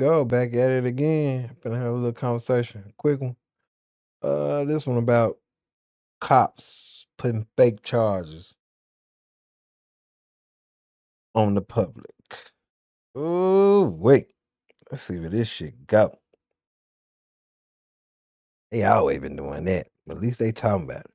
go. Back at it again. Gonna have a little conversation. A quick one. This one about cops putting fake charges on the public. Oh, wait. Let's see where this shit go. They always been doing that. But at least they talking about it.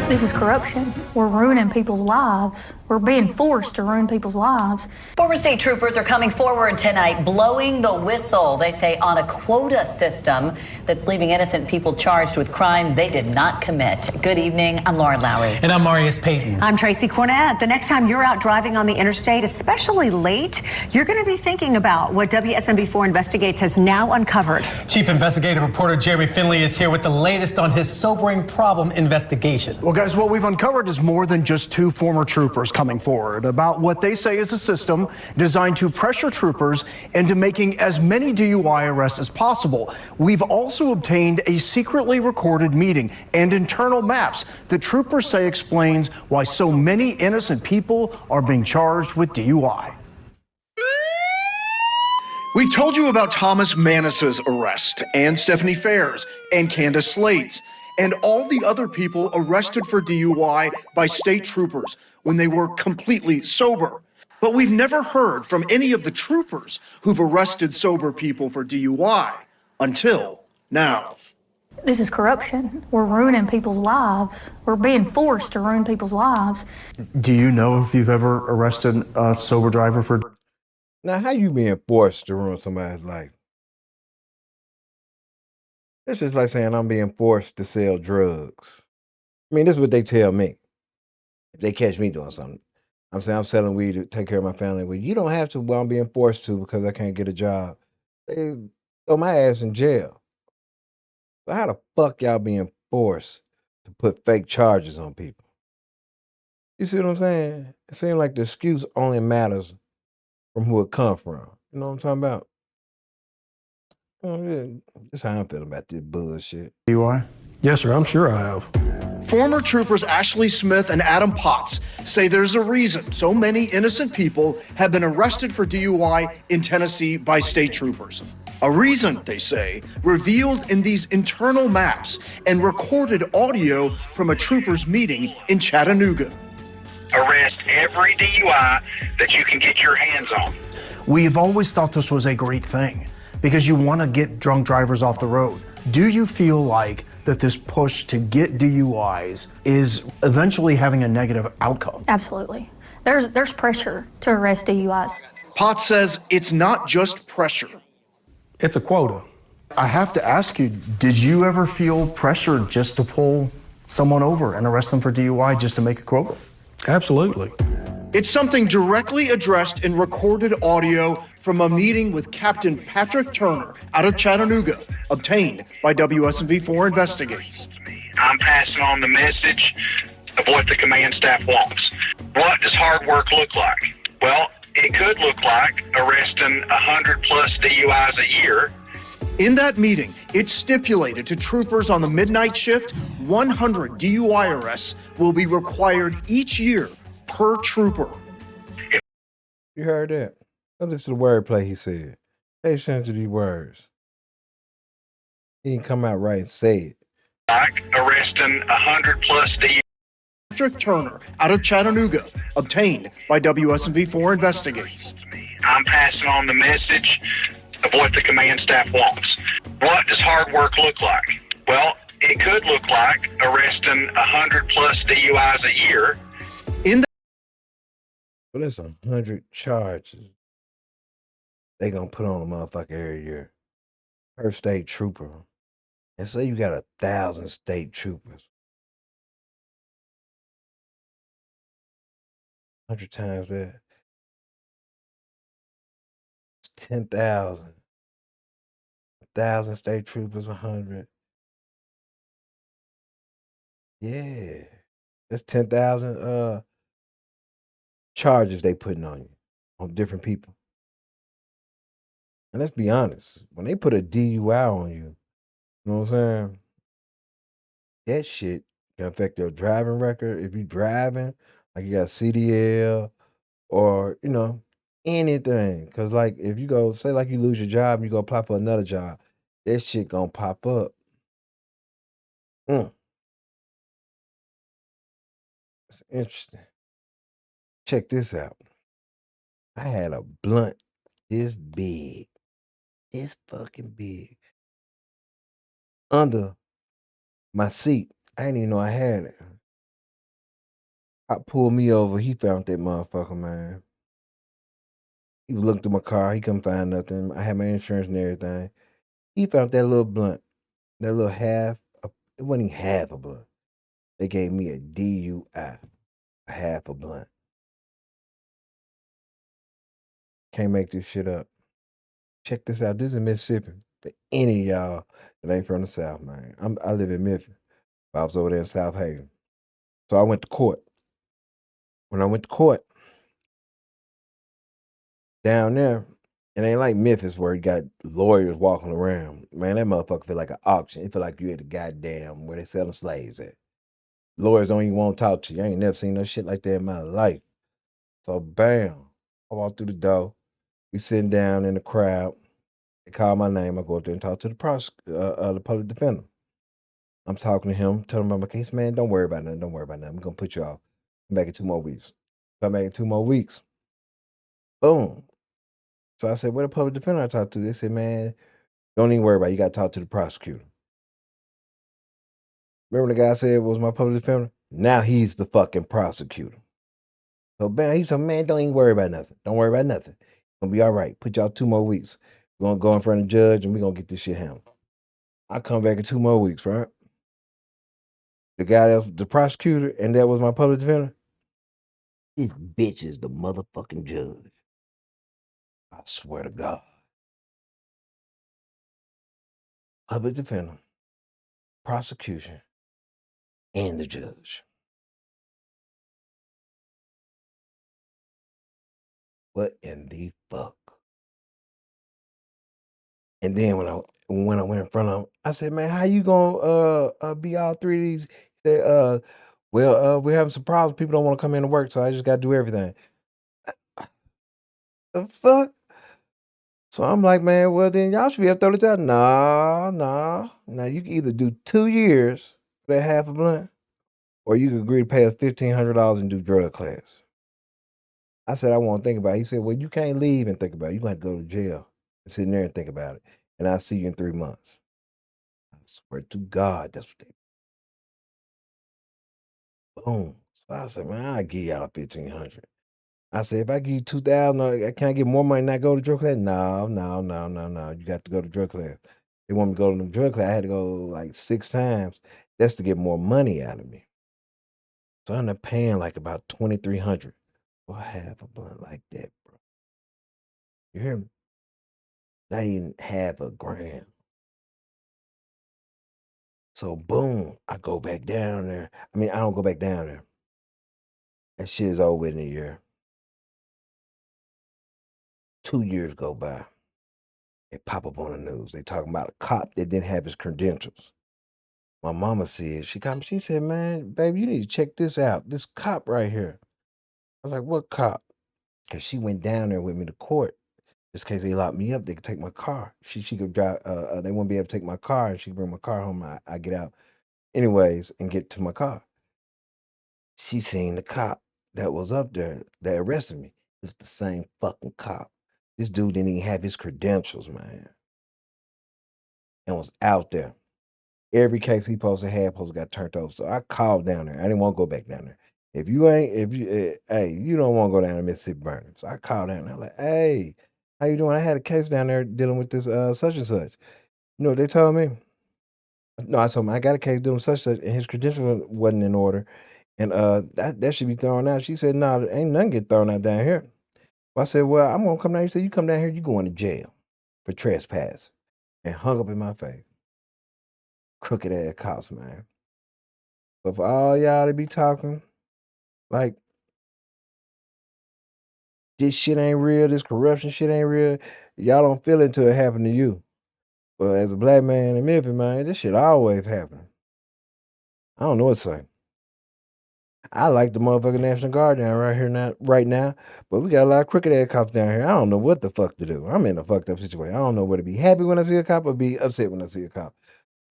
This is corruption. We're ruining people's lives. We're being forced to ruin people's lives. Former state troopers are coming forward tonight, blowing the whistle, they say, on a quota system that's leaving innocent people charged with crimes they did not commit. Good evening. I'm Lauren Lowry. And I'm Marius Payton. I'm Tracy Cornett. The next time you're out driving on the interstate, especially late, you're going to be thinking about what WSMV4 Investigates has now uncovered. Chief investigative reporter Jeremy Finley is here with the latest on his sobering problem investigation. Well, guys, what we've uncovered is more than just two former troopers coming forward about what they say is a system designed to pressure troopers into making as many DUI arrests as possible. We've also obtained a secretly recorded meeting and internal maps that troopers say explains why so many innocent people are being charged with DUI. We've told you about Thomas Manis's arrest and Stephanie Fair's and Candace Slade's and all the other people arrested for DUI by state troopers when they were completely sober. But we've never heard from any of the troopers who've arrested sober people for DUI until now. This is corruption. We're ruining people's lives. We're being forced to ruin people's lives. Do you know if you've ever arrested a sober driver for... Now, how you being forced to ruin somebody's life? It's just like saying I'm being forced to sell drugs. I mean, this is what they tell me. If they catch me doing something, I'm saying I'm selling weed to take care of my family. Well, you don't have to, well, I'm being forced to because I can't get a job. They throw my ass in jail. So how the fuck y'all being forced to put fake charges on people? You see what I'm saying? It seems like the excuse only matters from who it come from. You know what I'm talking about? Oh, yeah. That's how I'm feeling about this bullshit. DUI? Yes, sir. I'm sure I have. Former troopers Ashley Smith and Adam Potts say there's a reason so many innocent people have been arrested for DUI in Tennessee by state troopers. A reason, they say, revealed in these internal maps and recorded audio from a troopers meeting in Chattanooga. Arrest every DUI that you can get your hands on. We've always thought this was a great thing because you want to get drunk drivers off the road. Do you feel like that this push to get DUIs is eventually having a negative outcome? Absolutely. There's pressure to arrest DUIs. Potts says it's not just pressure. It's a quota. I have to ask you, did you ever feel pressure just to pull someone over and arrest them for DUI just to make a quota? Absolutely. It's something directly addressed in recorded audio from a meeting with Captain Patrick Turner out of Chattanooga, obtained by WSMV4 Investigates. I'm passing on the message of what the command staff wants. What does hard work look like? Well, it could look like arresting 100 plus DUIs a year. In that meeting, it's stipulated to troopers on the midnight shift, 100 DUI arrests will be required each year per trooper. You heard that? Listen to the wordplay he said. Pay attention to these words. He didn't come out right and say it. Like arresting 100 plus DUIs. Patrick Turner out of Chattanooga, obtained by WSMV4 Investigates. I'm passing on the message of what the command staff wants. What does hard work look like? Well, it could look like arresting 100 plus DUIs a year. But it's 100 charges they gonna put on a motherfucker every year. Per state trooper. And say you got 1,000 state troopers. 100 times that. It's 10,000. 1,000 state troopers, 100. Yeah. That's 10,000 charges they putting on you, on different people. And let's be honest, when they put a DUI on you, you know what I'm saying? That shit can affect your driving record. If you driving, like you got CDL or, anything. Cause like if you go say like you lose your job and you go apply for another job, that shit gonna pop up. It's interesting. Check this out. I had a blunt this big, this fucking big, under my seat. I didn't even know I had it. I pulled me over. He found that motherfucker, man. He was looking through my car. He couldn't find nothing. I had my insurance and everything. He found that little blunt, that little half. It wasn't even half a blunt. They gave me a DUI, a half a blunt. Can't make this shit up. Check this out. This is Mississippi. For any of y'all that ain't from the South, man. I live in Memphis. I was over there in South Haven. So I went to court. When I went to court, down there, it ain't like Memphis where you got lawyers walking around. Man, that motherfucker feel like an auction. It feel like you at the goddamn where they selling slaves at. Lawyers don't even want to talk to you. I ain't never seen no shit like that in my life. So bam, I walk through the door. We sitting down in the crowd. They call my name. I go up there and talk to the public defender. I'm talking to him, telling him about my case. Man, don't worry about nothing. Don't worry about nothing. I'm gonna put you off. Come back in 2 more weeks. Come back in 2 more weeks. Boom. So I said, "What the public defender I talked to?" They said, "Man, don't even worry about it. You got to talk to the prosecutor." Remember the guy said was my public defender? Now he's the fucking prosecutor. So bam, he told me, "Man, don't even worry about nothing. Don't worry about nothing. It's gonna be all right. Put y'all 2 more weeks. We're gonna go in front of the judge and we're gonna get this shit handled." I come back in 2 more weeks, right? The guy that was the prosecutor and that was my public defender. This bitch is the motherfucking judge. I swear to God. Public defender, prosecution, and the judge. What in the fuck? And then when I went in front of him, I said, "Man, how you gonna be all three of these?" He said, "Well, we're having some problems. People don't want to come in to work, so I just got to do everything." The fuck? So I'm like, "Man, well then y'all should be able to throw this out." Nah. Now you can either do 2 years for that half a blunt, or you can agree to pay us $1,500 and do drug class. I said, "I want to think about it." He said, "Well, you can't leave and think about it. You're going to go to jail and sit in there and think about it. And I'll see you in 3 months." I swear to God, that's what they boom. So I said, "Man, I'll give y'all 1,500. I said, "If I give you 2,000, can I get more money and not go to drug class?" No. You got to go to drug class. They want me to go to the drug class. I had to go like 6 times. That's to get more money out of me. So I ended up paying like about 2,300 for half a blunt like that, bro. You hear me? Not even half a gram. So boom, I go back down there. I mean, I don't go back down there. That shit is over in a year. 2 years go by. They pop up on the news. They talking about a cop that didn't have his credentials. My mama said, she said, "Man, baby, you need to check this out. This cop right here." I was like, "What cop?" Because she went down there with me to court. Just in case they locked me up, they could take my car. She could drive, they wouldn't be able to take my car, and she could bring my car home. I get out anyways and get to my car. She seen the cop that was up there that arrested me. It's the same fucking cop. This dude didn't even have his credentials, man, and was out there. Every case he supposed to have got turned over. So I called down there. I didn't want to go back down there. If you, hey, you don't want to go down to Mississippi Burning. So I called down there like, "Hey, how you doing? I had a case down there dealing with this such and such." You know what they told me? No, I told him I got a case dealing with such and such, and his credentials wasn't in order, and that should be thrown out. She said, "No, ain't nothing get thrown out down here." Well, I said, "Well, I'm gonna come down here." She said, "You come down here, you going to jail for trespass," and hung up in my face. Crooked ass cops, man. So for all y'all to be talking like this shit ain't real, this corruption shit ain't real, y'all don't feel it until it happened to you. But as a black man in Memphis, man, this shit always happen. I don't know what to say. I like the motherfucking National Guard down right now, but we got a lot of crooked ass cops down here. I don't know what the fuck to do. I'm in a fucked up situation. I don't know whether to be happy when I see a cop or be upset when I see a cop.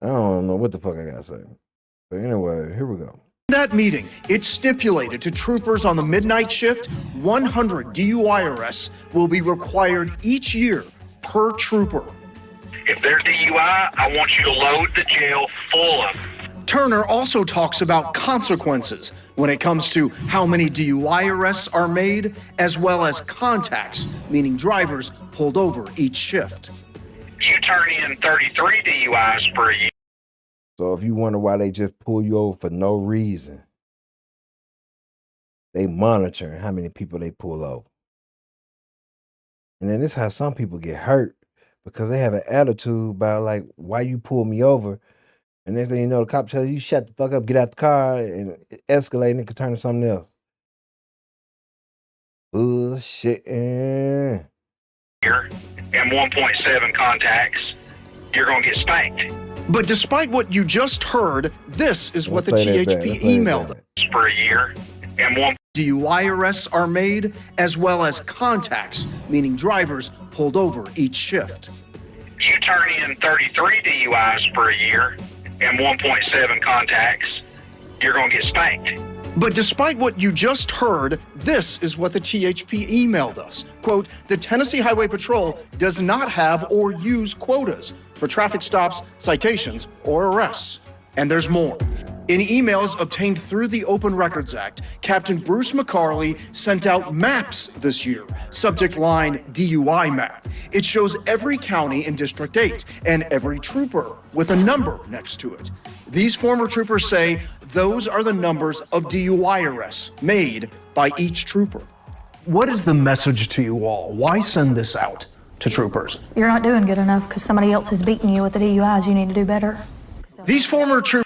I don't know what the fuck I gotta say. But anyway, here we go. That meeting, it's stipulated to troopers on the midnight shift, 100 DUI arrests will be required each year per trooper. If they're DUI, I want you to load the jail full of them. Turner also talks about consequences when it comes to how many DUI arrests are made, as well as contacts, meaning drivers pulled over each shift. You turn in 33 DUIs per year. So if you wonder why they just pull you over for no reason, they monitor how many people they pull over. And then this is how some people get hurt because they have an attitude about like, why you pull me over? And next thing you know, the cop tells you, shut the fuck up, get out the car, and it escalates and it could turn to something else. Bullshit. And 1.7 contacts, you're going to get spanked. But despite what you just heard, this is what the THP emailed us. Per year, and 1 DUI arrests are made, as well as contacts, meaning drivers pulled over each shift. You turn in 33 DUIs per year and 1.7 contacts, you're going to get spanked. But despite what you just heard, this is what the THP emailed us. Quote, the Tennessee Highway Patrol does not have or use quotas for traffic stops, citations, or arrests. And there's more. In emails obtained through the Open Records Act, Captain Bruce McCarley sent out maps this year. Subject line, DUI map. It shows every county in District 8 and every trooper with a number next to it. These former troopers say those are the numbers of DUI arrests made by each trooper. What is the message to you all? Why send this out to troopers? You're not doing good enough because somebody else is beating you with the DUIs. You need to do better. These former troopers.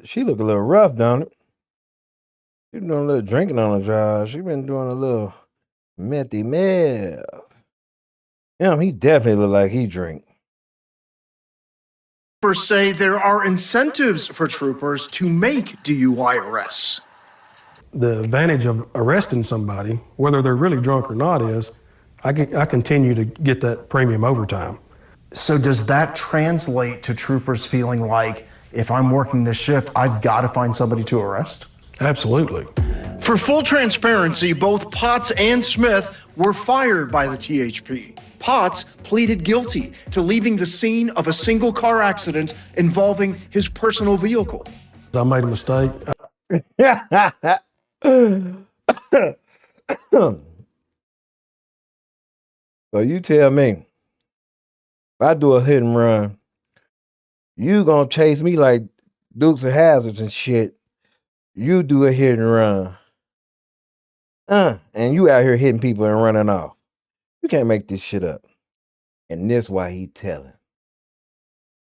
She look a little rough, don't it? She doing a little drinking on the job. She been doing a little methy meth. Yeah, he definitely look like he drink. Say there are incentives for troopers to make DUI arrests. The advantage of arresting somebody, whether they're really drunk or not, is I continue to get that premium overtime. So does that translate to troopers feeling like, if I'm working this shift, I've got to find somebody to arrest? Absolutely. For full transparency, both Potts and Smith were fired by the THP. Potts pleaded guilty to leaving the scene of a single car accident involving his personal vehicle. I made a mistake. So you tell me, if I do a hit and run, you gonna chase me like Dukes of Hazzards and shit. You do a hit and run. And you out here hitting people and running off. You can't make this shit up. And this why he telling.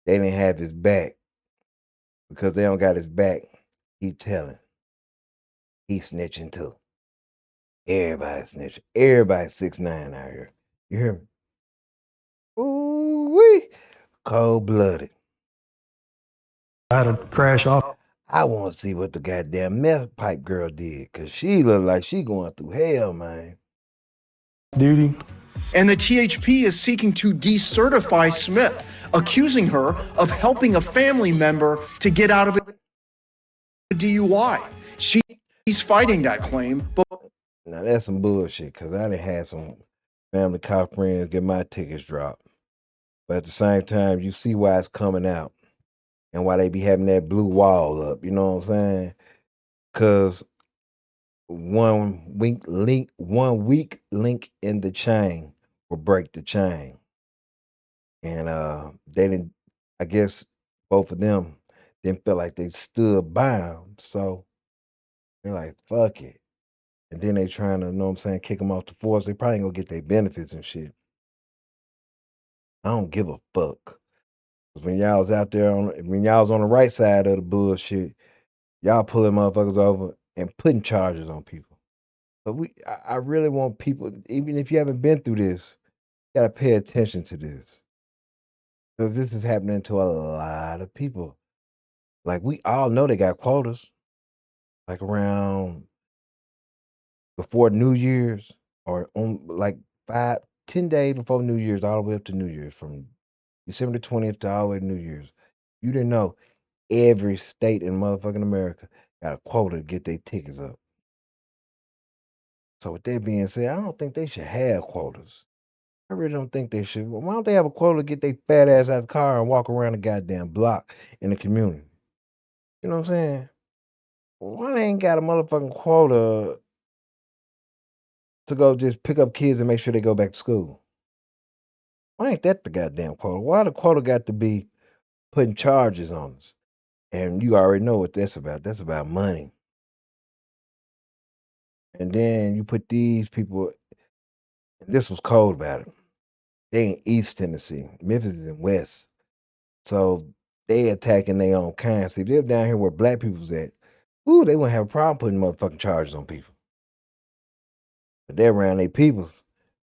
They didn't have his back. Because they don't got his back, he telling. He snitching too. Everybody snitching. Everybody 6ix9ine out here. You hear me? Ooh-wee. Cold-blooded. I had to crash off. I want to see what the goddamn meth pipe girl did. Because she look like she going through hell, man. Duty. And the THP is seeking to decertify Smith, accusing her of helping a family member to get out of a DUI. She's fighting that claim. But now that's some bullshit, because I done had some family cop friends get my tickets dropped. But at the same time, you see why it's coming out and why they be having that blue wall up, you know what I'm saying? Because one weak link in the chain will break the chain. And they didn't, I guess both of them didn't feel like they stood by him. So they're like, fuck it. And then they trying to, you know what I'm saying, kick them off the force. They probably ain't gonna get their benefits and shit. I don't give a fuck. Cause when y'all was out there, when y'all was on the right side of the bullshit, y'all pulling motherfuckers over and putting charges on people. But I really want people, even if you haven't been through this, you gotta pay attention to this. Because this is happening to a lot of people. Like, we all know they got quotas. like around before New Year's, or on like 10 days before New Year's, all the way up to New Year's, from December the 20th to all the way to New Year's. You didn't know every state in motherfucking America got a quota to get their tickets up. So with that being said, I don't think they should have quotas. I really don't think they should. Why don't they have a quota to get their fat ass out of the car and walk around the goddamn block in the community? You know what I'm saying? Why they ain't got a motherfucking quota to go just pick up kids and make sure they go back to school? Why ain't that the goddamn quota? Why the quota got to be putting charges on us? And you already know what that's about. That's about money. And then you put these people, this was cold about it. They in East Tennessee. Memphis is in West. So they attacking their own kind. See, if they're down here where black people's at, ooh, they wouldn't have a problem putting motherfucking charges on people. But they're around their peoples,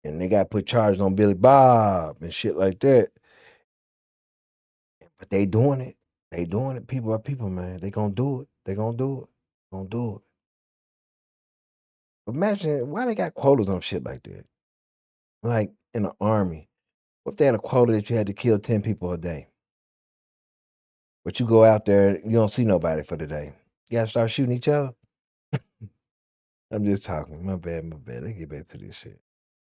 and they got to put charges on Billy Bob and shit like that. But they doing it. They doing it. People are people, man. They gonna do it. They gonna do it. Gonna do it. Imagine why they got quotas on shit like that. Like in the army, what if they had a quota that you had to kill 10 people a day? But you go out there, you don't see nobody for the day. You gotta start shooting each other. I'm just talking. My bad, my bad. Let's get back to this shit.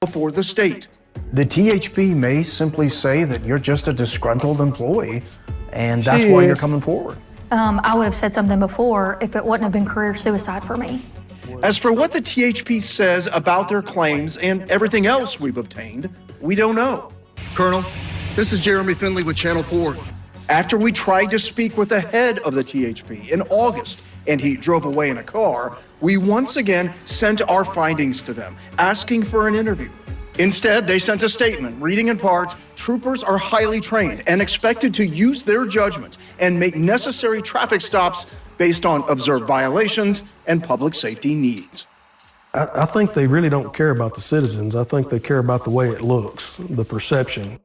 Before the state. The THP may simply say that you're just a disgruntled employee, and that's why you're coming forward. I would have said something before if it wouldn't have been career suicide for me. As for what the THP says about their claims and everything else we've obtained, we don't know. Colonel, this is Jeremy Finley with Channel 4. After we tried to speak with the head of the THP in August and he drove away in a car, we once again sent our findings to them, asking for an interview. Instead, they sent a statement reading in part, troopers are highly trained and expected to use their judgment and make necessary traffic stops based on observed violations and public safety needs. I think they really don't care about the citizens. I think they care about the way it looks, the perception.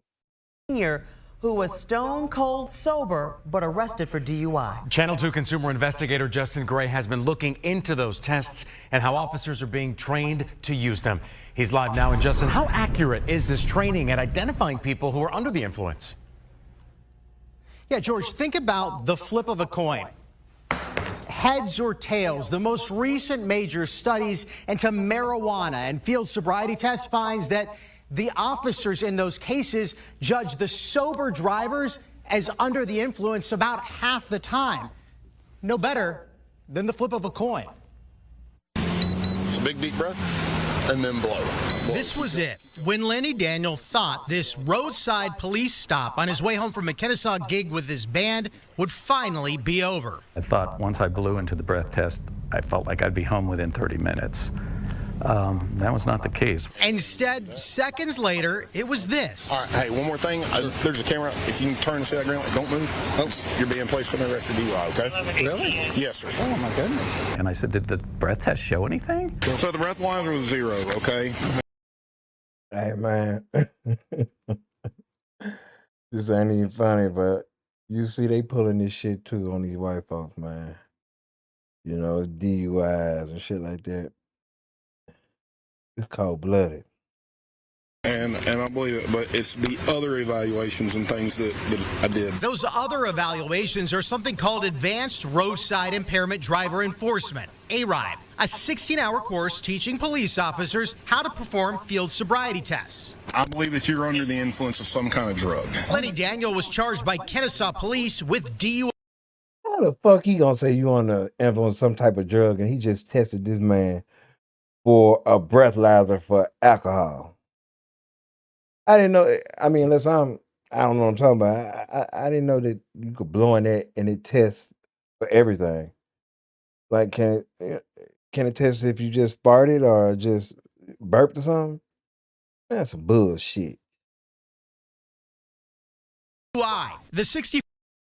Who was stone cold sober but arrested for DUI. Channel 2 consumer investigator Justin Gray has been looking into those tests and how officers are being trained to use them. He's live now. And Justin, how accurate is this training at identifying people who are under the influence? Yeah, George, think about the flip of a coin. Heads or tails, the most recent major studies into marijuana and field sobriety tests finds that the officers in those cases judge the sober drivers as under the influence about half the time. No better than the flip of a coin. It's a big deep breath and then blow. This was it. When Lenny Daniel thought this roadside police stop on his way home from a Kennesaw gig with his band would finally be over. I thought once I blew into the breath test, I felt like I'd be home within 30 minutes. That was not the case. Instead, seconds later, it was this. All right, hey, one more thing. There's a camera. If you can turn and see that green light, don't move. Oh, you're being placed under arrest for DUI, okay? Really? Yes, sir. Oh, my goodness. And I said, did the breath test show anything? So the breathalyzer was 0, okay? Hey, man. This ain't even funny, but you see they pulling this shit, too, on these white folks, man. You know, it's DUIs and shit like that. It's cold-blooded. And I believe it, but it's the other evaluations and things that I did. Those other evaluations are something called Advanced Roadside Impairment Driver Enforcement, ARIDE, a 16-hour course teaching police officers how to perform field sobriety tests. I believe that you're under the influence of some kind of drug. Lenny Daniel was charged by Kennesaw Police with DUI. How the fuck he gonna say you on the influence of some type of drug and he just tested this man for a breathalyzer for alcohol? I didn't know. I mean, I don't know what I'm talking about. I didn't know that you could blow in that and it tests for everything. Like, can it test if you just farted or just burped or something? That's some bullshit. The 60.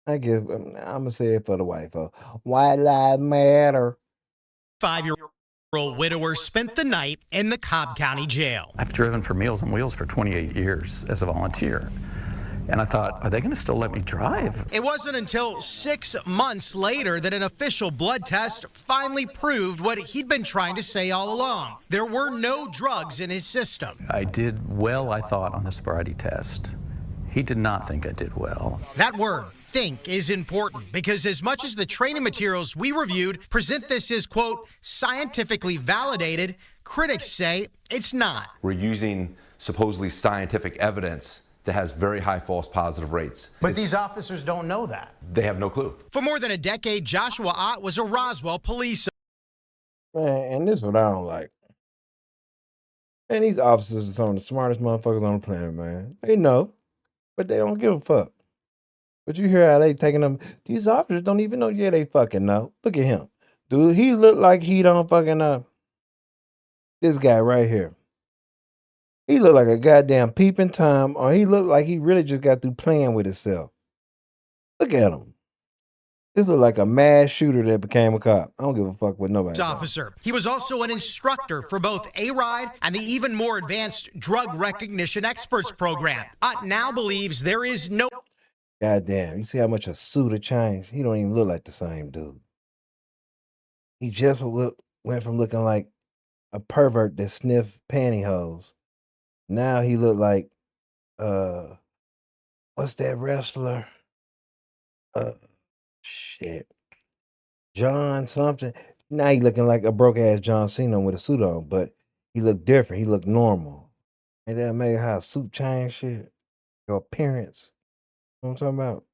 I guess I'm gonna say it for the white folks. White lives matter. 5-year-old widower spent the night in the Cobb County Jail. I've driven for Meals on Wheels for 28 years as a volunteer. And I thought, are they going to still let me drive? It wasn't until 6 months later that an official blood test finally proved what he'd been trying to say all along. There were no drugs in his system. I did well, I thought, on the sobriety test. He did not think I did well. That word, think, is important because as much as the training materials we reviewed present this as, quote, scientifically validated, critics say it's not. We're using supposedly scientific evidence that has very high false positive rates. But these officers don't know that. They have no clue. For more than a decade, Joshua Ott was a Roswell police. Man, and this is what I don't like. Man, these officers are some of the smartest motherfuckers on the planet, man. They know, but they don't give a fuck. But you hear how they taking them. These officers don't even know. Yeah, they fucking know. Look at him. Dude, he look like he don't fucking know. This guy right here. He look like a goddamn peeping Tom, or he look like he really just got through playing with himself. Look at him. This look like a mass shooter that became a cop. I don't give a fuck what nobody. Officer. He was also an instructor for both A-RIDE and the even more advanced Drug Recognition Experts Program. Ott now believes there is no. Goddamn, you see how much a suit have changed? He don't even look like the same dude. He just went from looking like a pervert that sniffed pantyhose. Now he look like, what's that wrestler? Shit. John something. Now he looking like a broke ass John Cena with a suit on, but he looked different. He looked normal. And that made how a suit change shit. Your appearance. You know what I'm talking about?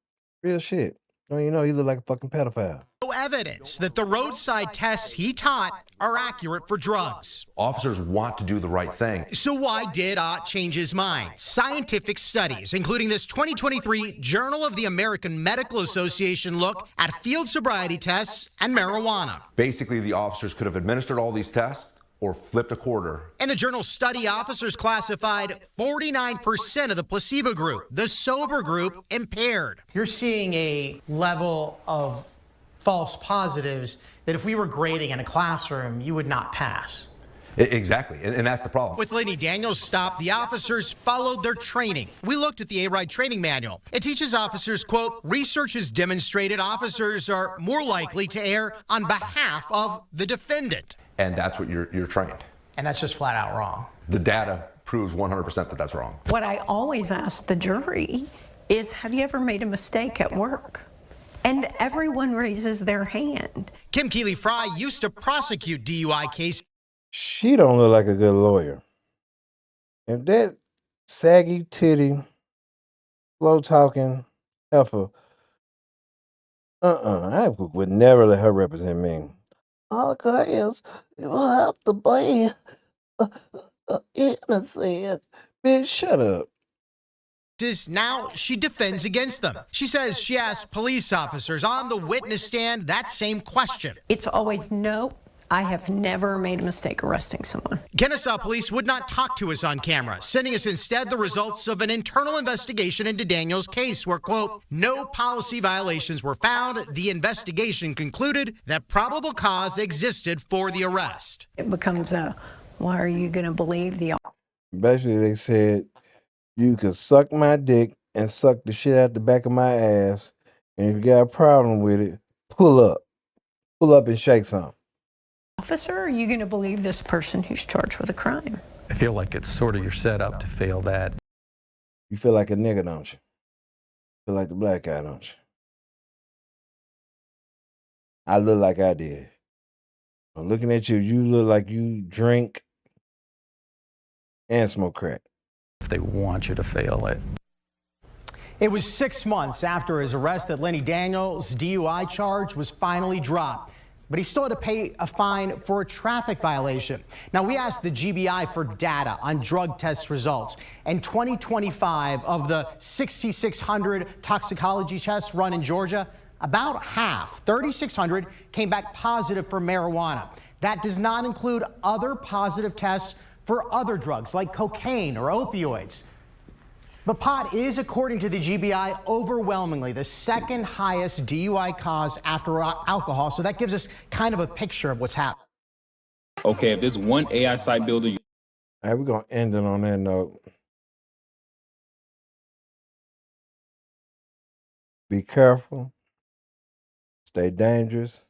Real shit. Don't you know he look like a fucking pedophile. No evidence that the roadside tests he taught are accurate for drugs. Officers want to do the right thing. So why did Ott change his mind? Scientific studies, including this 2023 Journal of the American Medical Association look at field sobriety tests and marijuana. Basically, the officers could have administered all these tests or flipped a quarter. In the journal study, officers classified 49% of the placebo group, the sober group, impaired. You're seeing a level of false positives that if we were grading in a classroom, you would not pass. Exactly, and that's the problem. With Lenny Daniels' stop, the officers followed their training. We looked at the A-RIDE training manual. It teaches officers, quote, research has demonstrated officers are more likely to err on behalf of the defendant. And that's what you're trained. And that's just flat out wrong. The data proves 100% that that's wrong. What I always ask the jury is, have you ever made a mistake at work? And everyone raises their hand. Kim Keeley-Fry used to prosecute DUI cases. She don't look like a good lawyer. If that saggy titty, slow talking heifer, I would never let her represent me. Okay, yes, you have to be innocent. Bitch, shut up. Now she defends against them. She says she asked police officers on the witness stand that same question. It's always no. I have never made a mistake arresting someone. Kennesaw police would not talk to us on camera, sending us instead the results of an internal investigation into Daniel's case where, quote, no policy violations were found. The investigation concluded that probable cause existed for the arrest. It becomes a, why are you going to believe the... Basically, they said, you could suck my dick and suck the shit out the back of my ass, and if you got a problem with it, pull up. Pull up and shake some. Officer, are you going to believe this person who's charged with a crime? I feel like it's sort of your setup to fail that. You feel like a nigga, don't you? Feel like the black guy, don't you? I look like I did. I'm looking at you, you look like you drink and smoke crack. If they want you to fail it. It was 6 months after his arrest that Lenny Daniels' DUI charge was finally dropped. But he still had to pay a fine for a traffic violation. Now, we asked the GBI for data on drug test results. In 2025, of the 6,600 toxicology tests run in Georgia, about half, 3,600, came back positive for marijuana. That does not include other positive tests for other drugs like cocaine or opioids. But pot is, according to the GBI, overwhelmingly the second highest DUI cause after alcohol. So that gives us kind of a picture of what's happening. Okay, if there's one AI site builder. All right, we're going to end it on that note. Be careful. Stay dangerous.